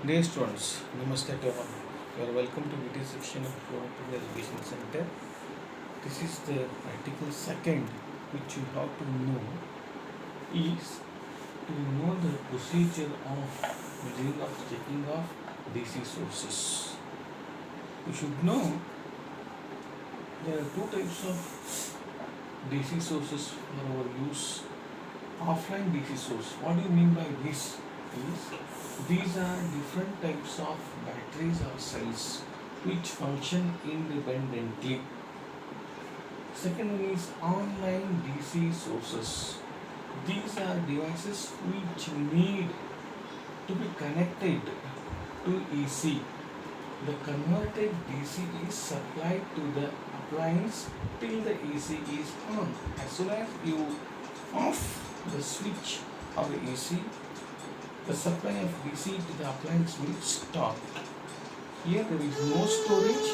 Dear students, Namaste to all. You are welcome to VT section of Proactive Education Center. This is the article second which you have to know is to know the procedure of measuring of checking of DC sources. You should know there are two types of DC sources for our use. Offline DC source. What do you mean by this? Is these are different types of batteries or cells which function independently. Second one is online DC sources. These are devices which need to be connected to AC. The converted DC is supplied to the appliance till the AC is on. As soon as you off the switch of the AC, the supply of DC to the appliance will stop. Here there is no storage,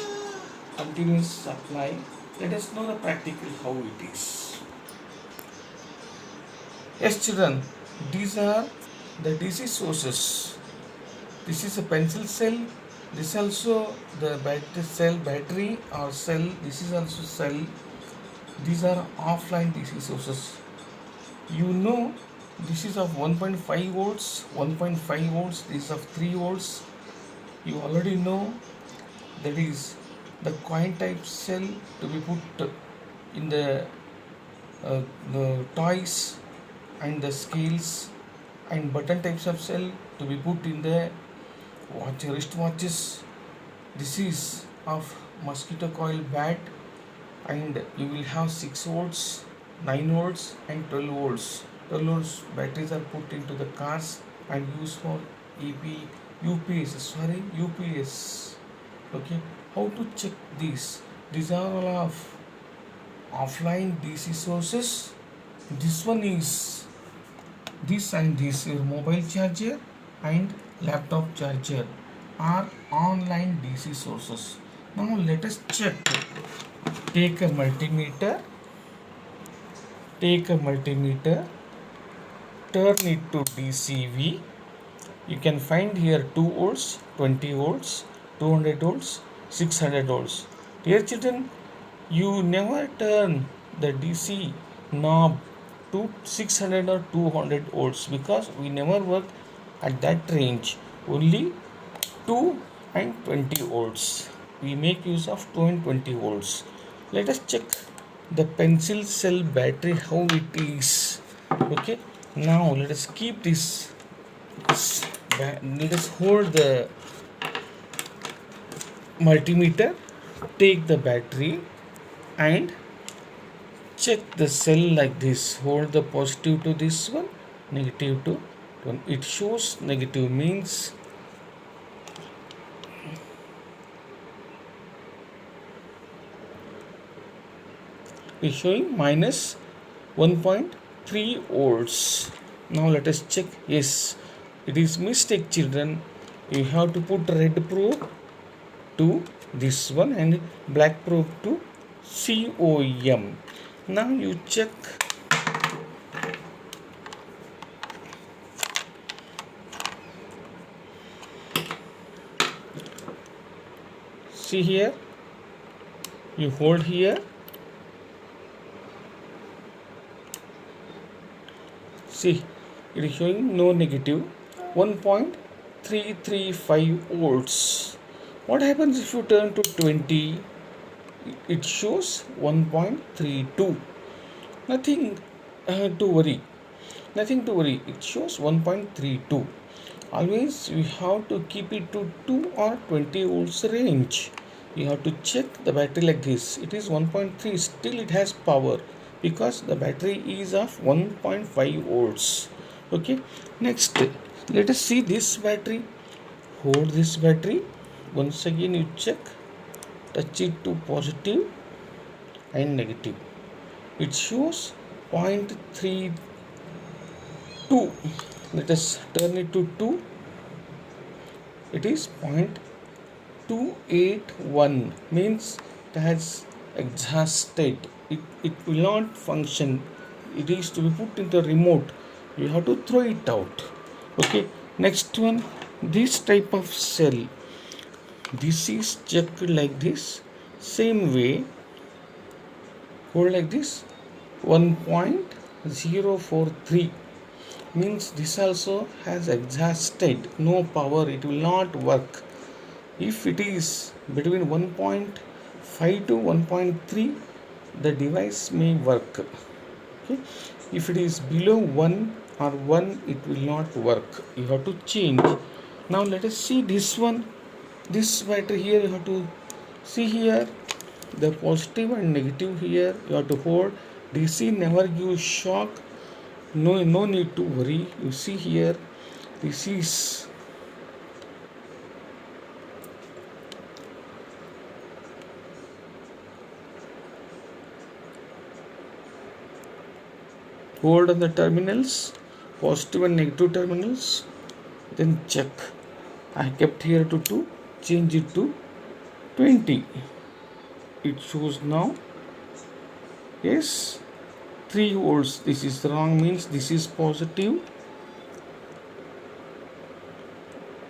continuous supply. Let us know the practical how it is. Yes, children, these are the DC sources. This is a pencil cell. This also the battery or cell. This is also cell. These are offline DC sources. You know this is of 1.5 volts, 1.5 volts, this is of 3 volts. You already know that is the coin type cell to be put in the toys and the scales, and button types of cell to be put in the wrist watches. This is of mosquito coil bat, and you will have 6 volts, 9 volts and 12 volts. 12 volts batteries are put into the cars and used for UPS. Okay, how to check these? These are all of offline DC sources. This one is this and this, your mobile charger and laptop charger are online DC sources. Now let us check. Take a multimeter, turn it to DCV. You can find here 2 volts, 20 volts, 200 volts, 600 volts. Dear children, you never turn the DC knob to 600 or 200 volts because we never work at that range. Only 2 and 20 volts. We make use of 2 and 20 volts. Let us check the pencil cell battery how it is. Okay, now let us keep this. Let us hold the multimeter, take the battery and check the cell like this. Hold the positive to this one, negative to one. It shows negative means is showing minus 1.3 volts. Now let us check. Yes, it is mistake, children. You have to put red probe to this one and black probe to COM. Now you check. See here, you hold here. See, it is showing no negative, 1.335 volts. What happens if you turn to 20? It shows 1.32. Nothing to worry. It shows 1.32. Always we have to keep it to 2 or 20 volts range. You have to check the battery like this. It is 1.3. Still it has power because the battery is of 1.5 volts. Okay, next let us see this battery. Hold this battery. Once again you check, touch it to positive and negative. It shows 0.32. Let us turn it to 2. It is 0.281, means it has exhausted. It will not function. It is to be put into a remote. You have to throw it out. Okay, next one. this type of cell, this is checked like this, same way hold like this 1.043 means this also has exhausted, no power, it will not work. If it is between 1.5 to 1.3, the device may work. Okay. If it is below 1 or 1, it will not work. You have to change. Now let us see this one. This battery here, you have to see here the positive and negative here. You have to hold. DC never gives shock. No need to worry. You see here, this is hold on the terminals, positive and negative terminals, then check. I kept here to 2, change it to 20. It shows now, yes, 3 volts. This is wrong, means this is positive,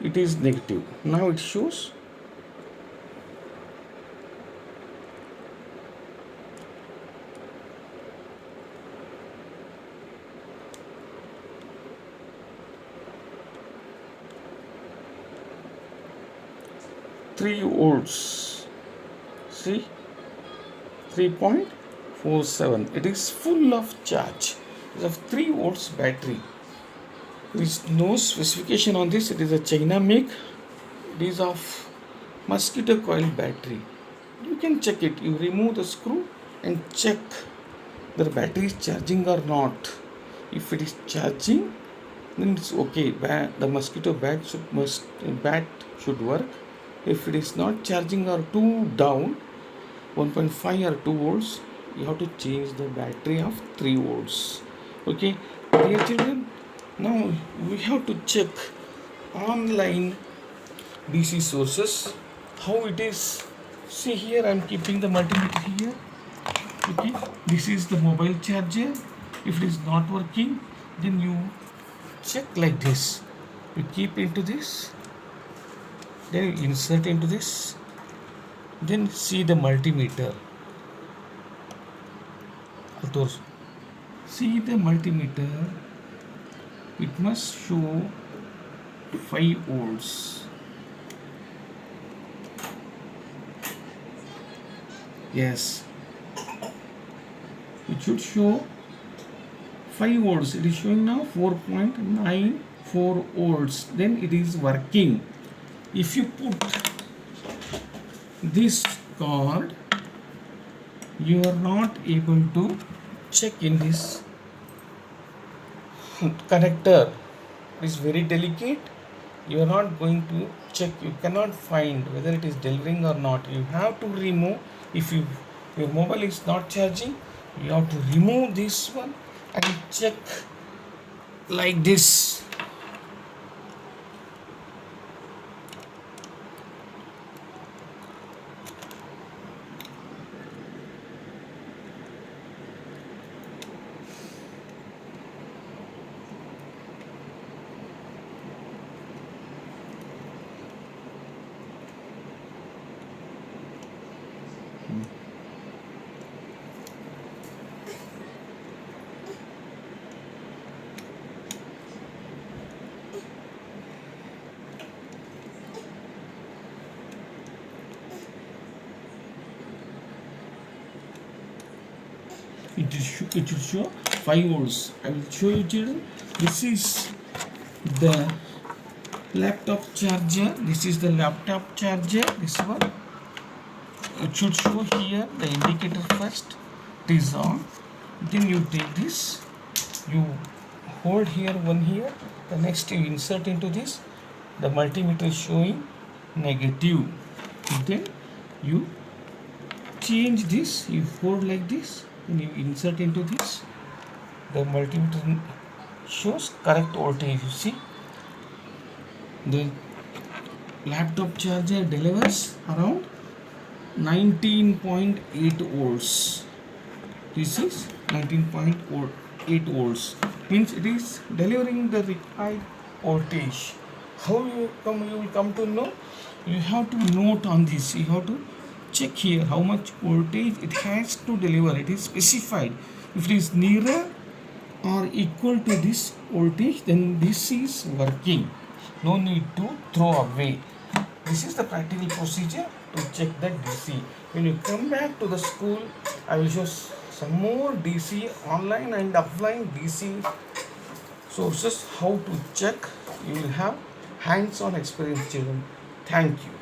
it is negative. Now it shows 3 volts. See, 3.47. It is full of charge. It is of 3 volts battery. There is no specification on this. It is a China make. It is of mosquito coil battery. You can check it. You remove the screw and check the battery is charging or not. If it is charging, then it's okay. The mosquito bat should work. If it is not charging or too down, 1.5 or 2 volts, you have to change the battery of 3 volts. Okay, dear children, now we have to check online DC sources, how it is. See here, I am keeping the multimeter here. Okay, this is the mobile charger. If it is not working, then you check like this. You keep into this, then you insert into this, then see the multimeter. See the multimeter, it must show 5 volts. Yes, it should show 5 volts. It is showing now 4.94 volts. Then it is working. If you put this cord, you are not able to check in this connector. It is very delicate. You are not going to check. You cannot find whether it is delivering or not. You have to remove. If your mobile is not charging, you have to remove this one and check like this. It will show 5 volts. I will show you, children. This is the laptop charger. This is the laptop charger. This one. It should show here the indicator first. It is on. Then you take this. You hold here, one here. The next you insert into this. The multimeter is showing negative. Then you change this. You hold like this. Then you insert into this. The multimeter shows correct voltage. You see, the laptop charger delivers around 19.8 volts. This is 19.8 volts. Means it is delivering the required voltage. How you will come to know? You have to note on this. You have to check here how much voltage it has to deliver. It is specified. If it is nearer or equal to this voltage, then this is working. No need to throw away. This is the practical procedure to check the DC. When you come back to the school, I will show some more DC, online and offline DC sources, how to check. You will have hands-on experience, children. Thank you.